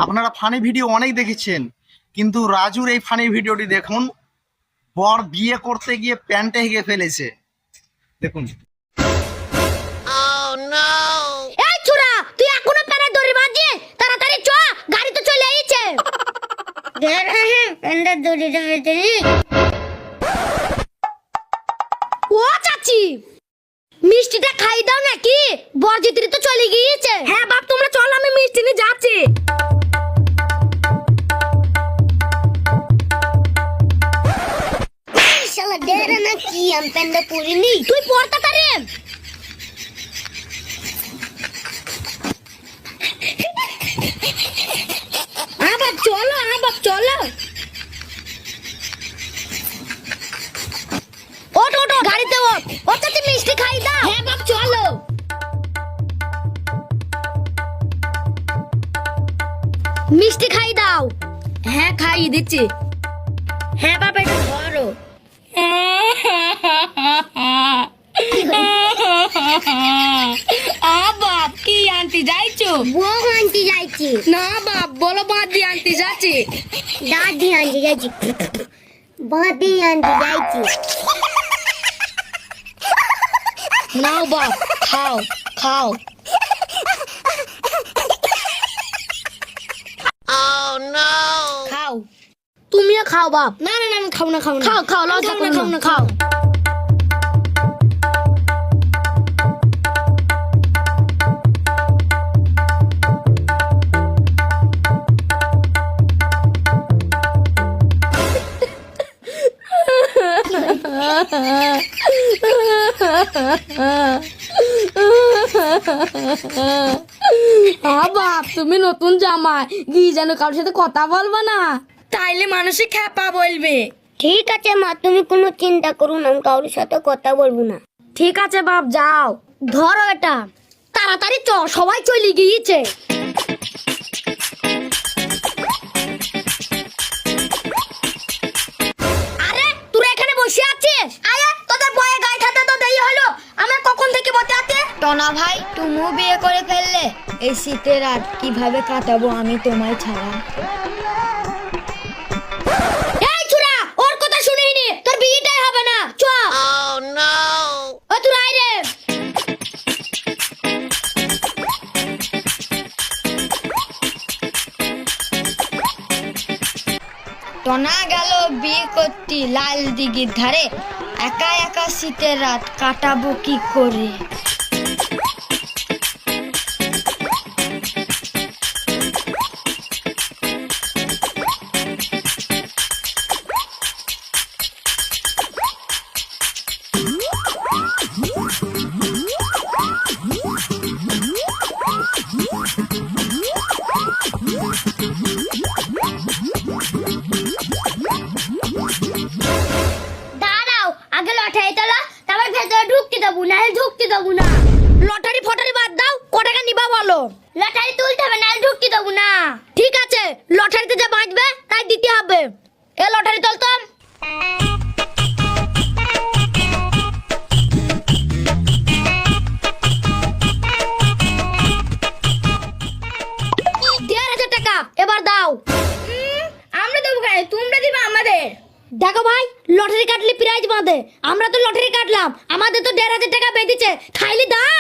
আপনারা funny video অনেক দেখেছেন, কিন্তু রাজুর এই ফানি ভিডিওটি দেখুন। বর বিয়ে করতে গিয়ে প্যান্টে হেগে ফেলেছে, দেখুন। এই চুরা, তুই এখনো প্যানে দড়ি বাঁধছিস? তাড়াতাড়ি চ, গাড়ি তো চলে আইছে। প্যান্ডা দড়িটা বেঁধে ও চাচি, মিষ্টিটা খাই দাও নাকি? বরজিত্রী তো চলে গিয়েছে। হ্যাঁ বাপ, তোমরা চল, আমি মিষ্টি নিয়ে যাচ্ছি। শালা দেরে না কি আমি প্যান্ডা পরিনি, তুই পড়তা তারে। বাপ চলো, বাপ চলো। ওঠ ওঠ, গাড়িতে ওঠ। ও চাচি মিষ্টি খাই দাও। হ্যাঁ বাপ চলো। মিষ্টি খাই দাও। হ্যাঁ খাইয়ে দিচ্ছি। হ্যাঁ বাপ, এটা ধরো। বাপ কি আনতে যাইছো? বউ আনতে যাইছি। না বাপ, বলো বাদি আনতে যাচ্ছি। দাদি আনতে যাইছি। বাদি আনতে যাইছি। নাও বাপ, খাও খাও। খাও। তুমিও খাও বাপ। না না না, আমি খাও না, খাও না। খাও খাও, লজ্জা করো খাও না, না, খাও। বাপ, তুমি নতুন জামাই, গিয়ে যেন কারোর সাথে কথা বলবা না, তাইলে মানুষে খ্যাপা বলবে। ঠিক আছে মা, তুমি কোনো চিন্তা করো না, আমি কারোর সাথে কথা বলবো না। ঠিক আছে বাপ, যাও। ধরো এটা, তাড়াতাড়ি চ, সবাই চলে গিয়েছে। আরে তোরা এখানে বসে আছিস? আরে তোদের বয়ে গায়ে খাতে তো দেরি হলো, আমরা কখন থেকে বসে আছি? টনা ভাই, তুমিও বিয়ে করে ফেললে। এই শীতের রাত কিভাবে কাটাবো আমি তোমায় ছাড়া? এই চুরা, ওর কথা শুনিনি, তোর বিয়েটাই হবে না। চ। ও তুই আয় রে। টনা গেল বিয়ে করতে লাল দিঘির ধারে, একা একা শীতের রাত কাটাবো কি করে? দাঁড়াও, আগে লটারি তোলো, তারপর ভেতরে ঢুকতে দেবো না, ঢুকতে দেবো না। লটারি ফটারি বাদ দাও, ক টাকা নিবা বলো? লটারি তুলতে হবে না, ঢুকতে দেবো না। ঠিক আছে, লটারিতে যা বাঁচবে তাই দিতে হবে। এ লটারি তুলতাম। টাকা এবার দাও। আমরা দেবো কেন? তোমরা দিবা আমাদের। দেখো ভাই, লটারি কাটলে প্রাইজ বাঁধে, আমরা তো লটারি কাটলাম, আমাদের তো 1,500 টাকা বেঁধেছে, খাইলে দাও।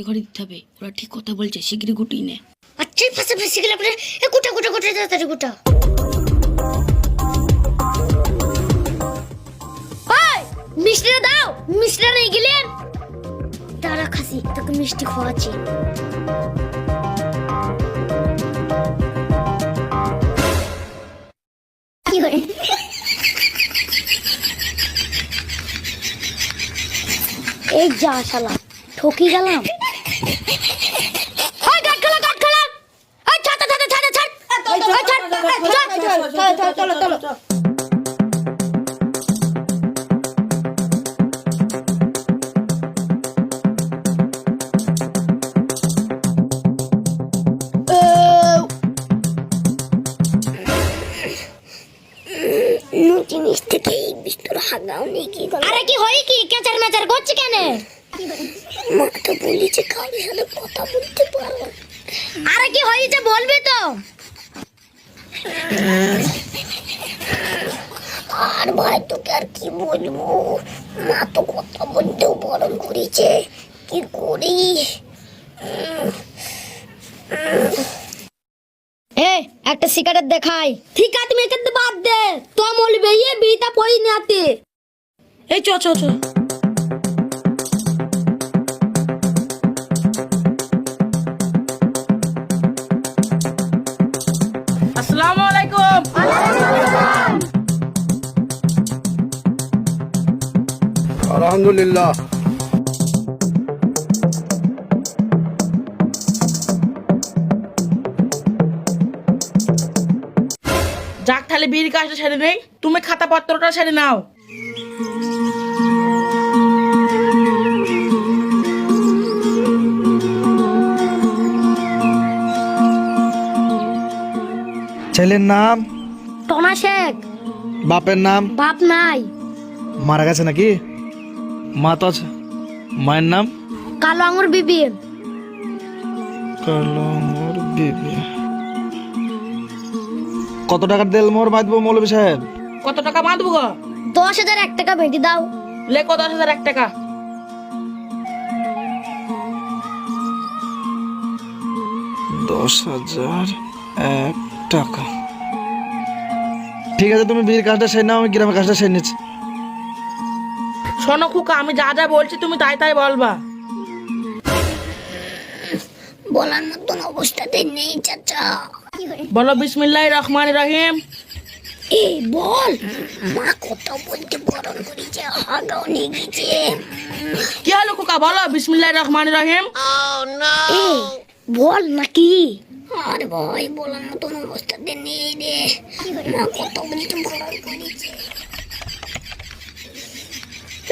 ঘরে দিতে হবে, ওরা ঠিক কথা বলছে, শিগগিরি গুটিয়ে নে। আচ্ছা ফাঁসে ফেসে গেলে পরে গুটা গুটা গুটা তাড়াতাড়ি গুটা। ওই মিষ্টিটা দাও, মিষ্টিটা নিয়ে গেলেন। দাঁড়া খাসি, তোকে মিষ্টি খাওয়াচ্ছি। কি হয়? এই যা শালা, ঠকি গেলাম। ওই গাট খেলা, গাট খেলা। ওই ছাড় ছাড় ছাড় ছাড় ছাড়। ওই ছাড়, চলো চলো চলো। জিনিস থেকে বিস্তর হাগাও নেই কি? আরে কি হয় কি, কেচার মেচার করছে কেন? মা তো বলি যে কারোর সাথে কথা বলতে পারো। আরে কি হয়েছে বলবি তো? আর ভাই তোকে আর কি বলবো, মা তো কথা বলতেও বারণ করেছে, কি করি? একটা সিগারেট দেখাই। ঠিক আছে তুমি এখান থেকে বাদ দে, তো বলবে ইয়ে বিটা পড়ি নাতে। এই চ চ চ। আসসালামু আলাইকুম। আলহামদুলিল্লাহ। যাক তাহলে বিড়ির কাজটা ছেড়ে নেই, তুমি খাতা পত্রটা ছেড়ে নাও। ছেলের নাম? টনা শেখ। বাপের নাম? বাপ নাই। মারা গেছে নাকি? মা তো আছে। মায়ের নাম? কালো আঙুর বিবি। কালামর বিবি। কত টাকার তেল মোর বাঁধবো মৌলভী সাহেব? কত টাকা বাঁধবো গো? 10,000 1 টাকা বেঁধে দাও। লেখো 10,001 টাকা। টাকা। ঠিক আছে, তুমি বিয়ের কাজটা সেরে নাও, আমি গ্রামের কাজটা সেরে নিচ্ছি। শোনো খুকা, আমি যা যা বলছি তুমি তাই তাই বলবা। বলার মতন অবস্থাতে নেই চাচা। বলো বিসমিল্লাহির রহমানির রহিম। এই বল, মা কথা বলতে বারণ করেছে, হাগাও নিয়ে গেছে। কি হলো খুকা, বলো বিসমিল্লাহির রহমানির রহিম। এই বল নাকি? আরে ভাই বলার মতন অবস্থাতে নেই রে, মা কথা বলতে বারণ করেছে।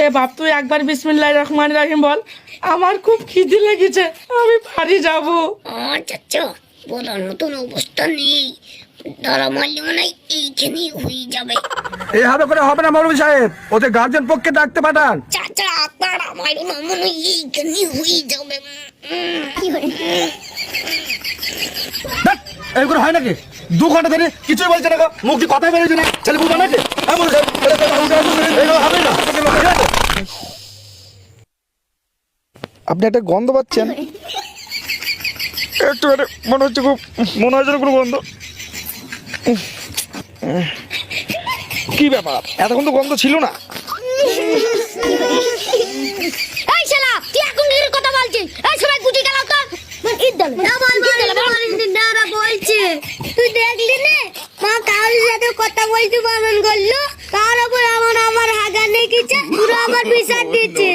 এ বাপ তুই একবার বিসমিল্লাহির রহমানির রহিম বল, আমার খুব খিদে লেগেছে, আমি বাড়ি যাব। চাচা বলার মতন অবস্থা নেই, ধরা মারলে মনে হয় এইখানেই হয়ে যাবে। এইভাবে করে হবে না মৌলভী সাহেব, ওদের গার্জেন পক্ষে ডাকতে পাঠান। চাচা আপনার আমার মনে হয় এইখানেই হয়ে যাবে। এই করে হয় নাকি? 2 ঘন্টা ধরে কিছুই বলছে না, মুখ দিয়ে কথাই বেরোচ্ছে না, ছেলে বুঝা নাকি? আপনি একটা গন্ধ পাচ্ছেন? একটু মনে হচ্ছে খুব, মনে হচ্ছে কোনো গন্ধ। কি ব্যাপার, এতক্ষণ তো গন্ধ ছিল না। এই শালা তুই এখন কি কথা বলছিস? এই সবাই গুটি গেলাও তো। বলছে তুই দেখলি না মা কারোর সাথে কথা বলতে বারণ করলো, তার উপর আমার হাগা লেগেছে, পুরো আমার বিচার দিচ্ছে।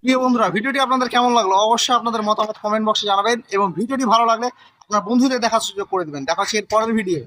প্রিয় বন্ধুরা, ভিডিওটি আপনাদের কেমন লাগলো অবশ্যই আপনাদের মতামত কমেন্ট বক্সে জানাবেন, এবং ভিডিওটি ভালো লাগলে আপনার বন্ধুদের দেখার সুযোগ করে দেবেন। দেখা হচ্ছে এর পরের ভিডিও।